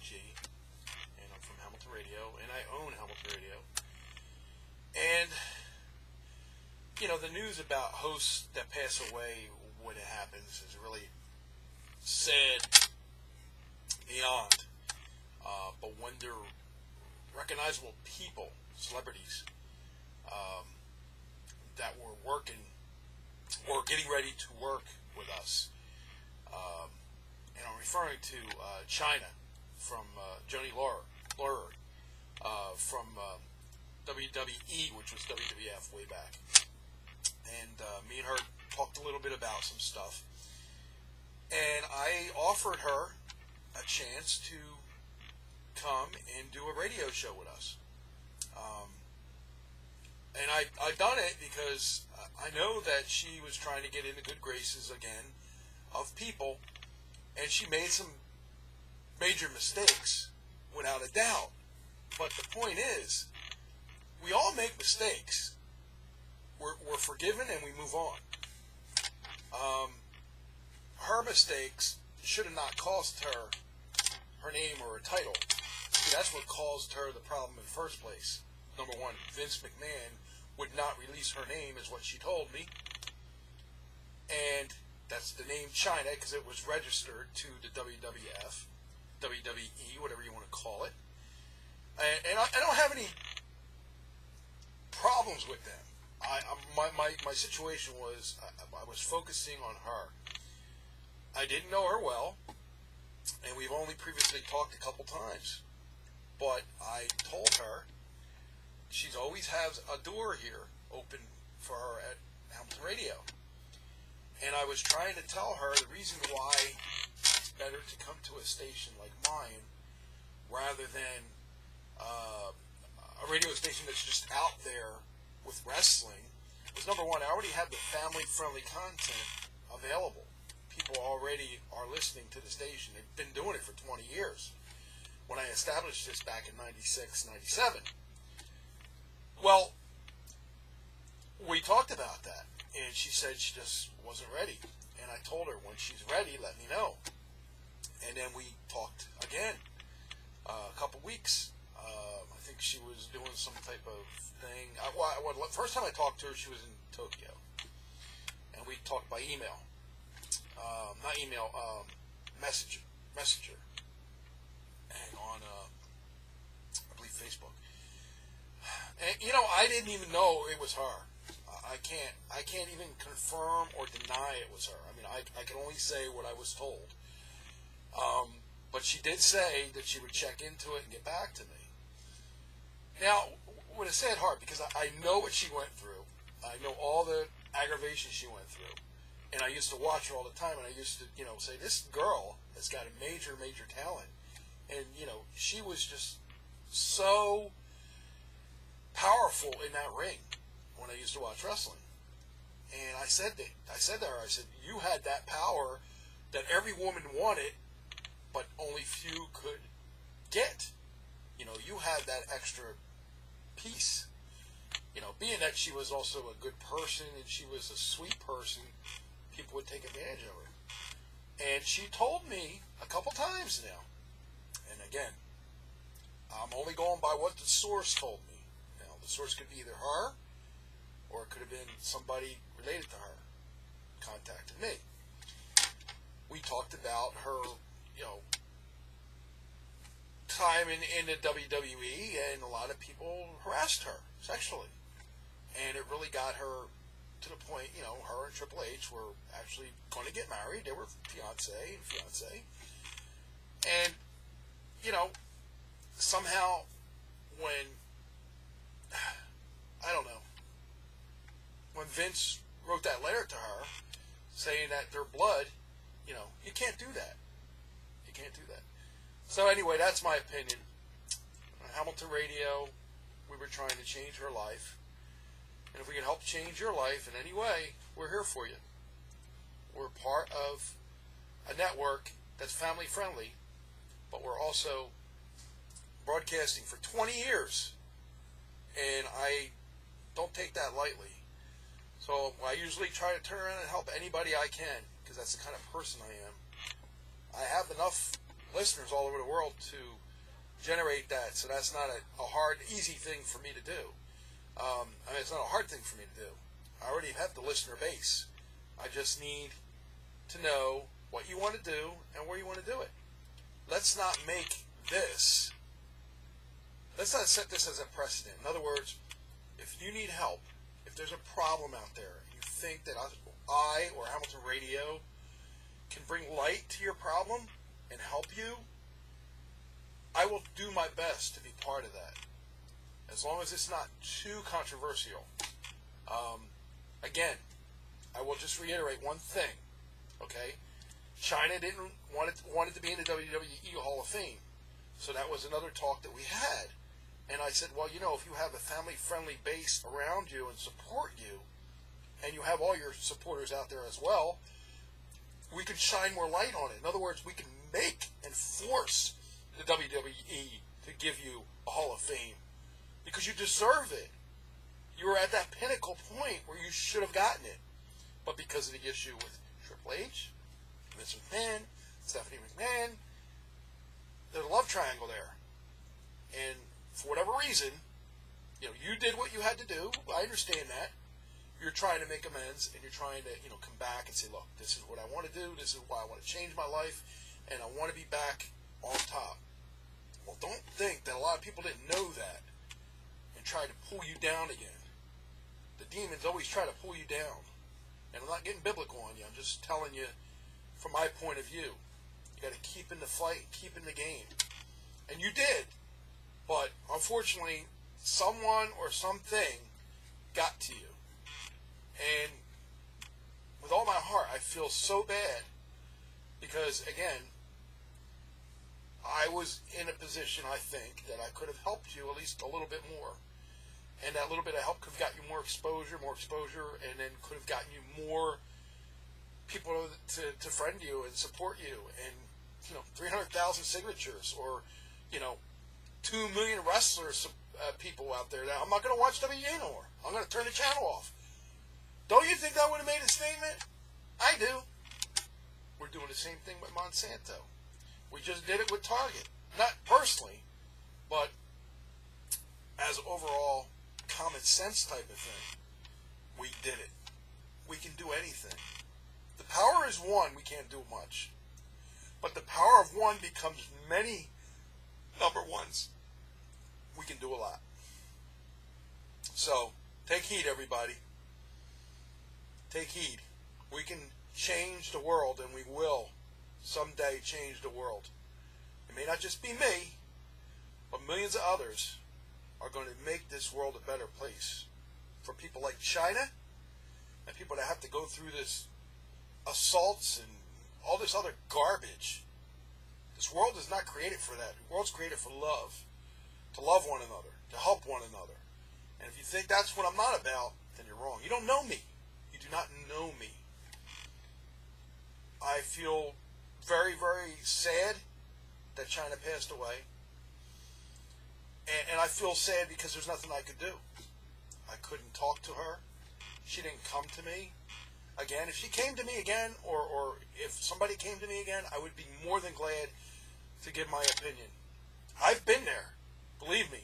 G, and I'm from Hamilton Radio, and I own Hamilton Radio. And, you know, the news about hosts that pass away when it happens is really sad beyond. But when they're recognizable people, celebrities, that were working or getting ready to work with us, and I'm referring to China from Joni Laurer from WWE, which was WWF way back. And me and her talked a little bit about some stuff. And I offered her a chance to come and do a radio show with us. And I've done it because I know that she was trying to get into good graces again of people, and she made some major mistakes, without a doubt. But the point is, we all make mistakes. We're forgiven and we move on. Her mistakes should have not cost her her name or her title. See, that's what caused her the problem in the first place. Number one, Vince McMahon would not release her name, is what she told me. And that's the name China, because it was registered to the WWF, WWE, whatever you want to call it. And I don't have any problems with them. My situation was, I was focusing on her. I didn't know her well, and we've only previously talked a couple times. But I told her she's always has a door here open for her at Hamilton Radio. And I was trying to tell her the reason why it's better to come to a station like mine rather than a radio station that's just out there with wrestling was, number one, I already had the family-friendly content available. People already are listening to the station. They've been doing it for 20 years. When I established this back in 96, 97. Well, we talked about that, and she said she just wasn't ready. And I told her, when she's ready, let me know. And then we talked again a couple weeks. I think she was doing some type of thing. First time I talked to her, she was in Tokyo. And we talked by email. Not email, Messenger. And on, I believe, Facebook. And, you know, I didn't even know it was her. I can't even confirm or deny it was her. I mean, I can only say what I was told. But she did say that she would check into it and get back to me. Now, with a sad heart, because I know what she went through. I know all the aggravation she went through. And I used to watch her all the time, and I used to, you know, say, this girl has got a major, major talent. And, you know, she was just so powerful in that ring when I used to watch wrestling. And I said to her, I said, you had that power that every woman wanted, but only few could get. You know, you had that extra piece. You know, being that she was also a good person and she was a sweet person, people would take advantage of her. And she told me a couple times now, and again, I'm only going by what the source told me. Now, the source could be either her, or it could have been somebody related to her contacted me. We talked about her, you know, time in the WWE, and a lot of people harassed her sexually. And it really got her to the point, you know, her and Triple H were actually going to get married. They were fiance and fiance. And, you know, somehow when, I don't know, when Vince wrote that letter to her saying that they're blood, you know, you can't do that. You can't do that. So anyway, that's my opinion. On Hamilton Radio, we were trying to change her life. And if we can help change your life in any way, we're here for you. We're part of a network that's family friendly, but we're also broadcasting for 20 years. And I don't take that lightly. So I usually try to turn around and help anybody I can, because that's the kind of person I am. I have enough listeners all over the world to generate that. So that's not a hard, easy thing for me to do. I mean, it's not a hard thing for me to do. I already have the listener base. I just need to know what you want to do and where you want to do it. Let's not set this as a precedent. In other words, if you need help, if there's a problem out there, you think that I or Hamilton Radio can bring light to your problem and help you, I will do my best to be part of that, as long as it's not too controversial. Again, I will just reiterate one thing, okay? China didn't want it to be in the WWE Hall of Fame, so that was another talk that we had. And I said, well, you know, if you have a family-friendly base around you and support you, and you have all your supporters out there as well, we could shine more light on it. In other words, we can make and force the WWE to give you a Hall of Fame because you deserve it. You were at that pinnacle point where you should have gotten it. But because of the issue with Triple H, Vince McMahon, Stephanie McMahon, there's a love triangle there. And for whatever reason, you know, you did what you had to do. I understand that. You're trying to make amends, and you're trying to, you know, come back and say, look, this is what I want to do. This is why I want to change my life, and I want to be back on top. Well, don't think that a lot of people didn't know that and try to pull you down again. The demons always try to pull you down. And I'm not getting biblical on you. I'm just telling you from my point of view. You got to keep in the fight, keep in the game. And you did. But unfortunately, someone or something got to you. And with all my heart, I feel so bad because, again, I was in a position, I think, that I could have helped you at least a little bit more. And that little bit of help could have got you more exposure, and then could have gotten you more people to friend you and support you. And, you know, 300,000 signatures or, you know, 2 million wrestlers, people out there. Now, I'm not going to watch WWE anymore. I'm going to turn the channel off. Don't you think that would have made a statement? I do. We're doing the same thing with Monsanto. We just did it with Target. Not personally, but as overall common sense type of thing. We did it. We can do anything. The power is one. We can't do much. But the power of one becomes many number ones. We can do a lot. So, take heed, everybody. Take heed. We can change the world, and we will someday change the world. It may not just be me, but millions of others are going to make this world a better place. For people like China, and people that have to go through this assaults and all this other garbage. This world is not created for that. The world's created for love. To love one another. To help one another. And if you think that's what I'm not about, then you're wrong. You don't know me. You do not know me. I feel very, very sad that China passed away. And I feel sad because there's nothing I could do. I couldn't talk to her. She didn't come to me. Again, if she came to me again, or if somebody came to me again, I would be more than glad to give my opinion. I've been there. Believe me.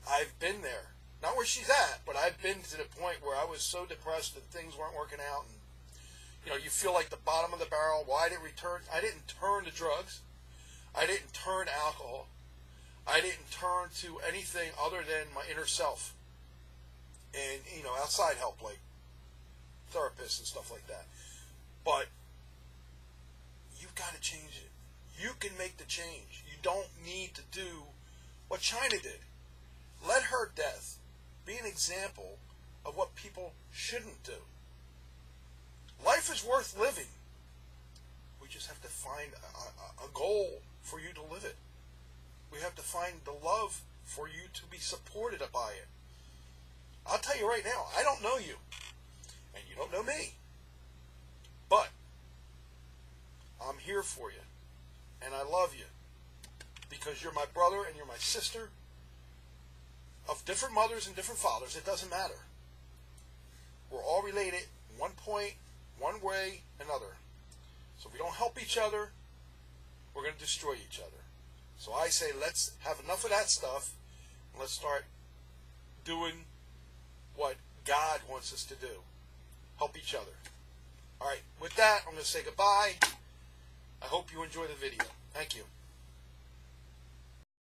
I've been there. Not where she's at, but I've been to the point where I was so depressed that things weren't working out. And, you know, you feel like the bottom of the barrel. Why did we turn? I didn't turn to drugs. I didn't turn to alcohol. I didn't turn to anything other than my inner self. And, you know, outside help, like therapists and stuff like that. But you've got to change it. You can make the change. You don't need to do what China did. Let her death be an example of what people shouldn't do. Life is worth living. We just have to find a goal for you to live it. We have to find the love for you to be supported by it. I'll tell you right now, I don't know you. And you don't know me. But I'm here for you. And I love you. Because you're my brother and you're my sister. Of different mothers and different fathers, it doesn't matter. We're all related, one point, one way, another. So if we don't help each other, we're we're going to destroy each other. So I say let's have enough of that stuff, and let's start doing what God wants us to do. Help each other. All right, with that, I'm going to say goodbye. I hope you enjoy the video. Thank you.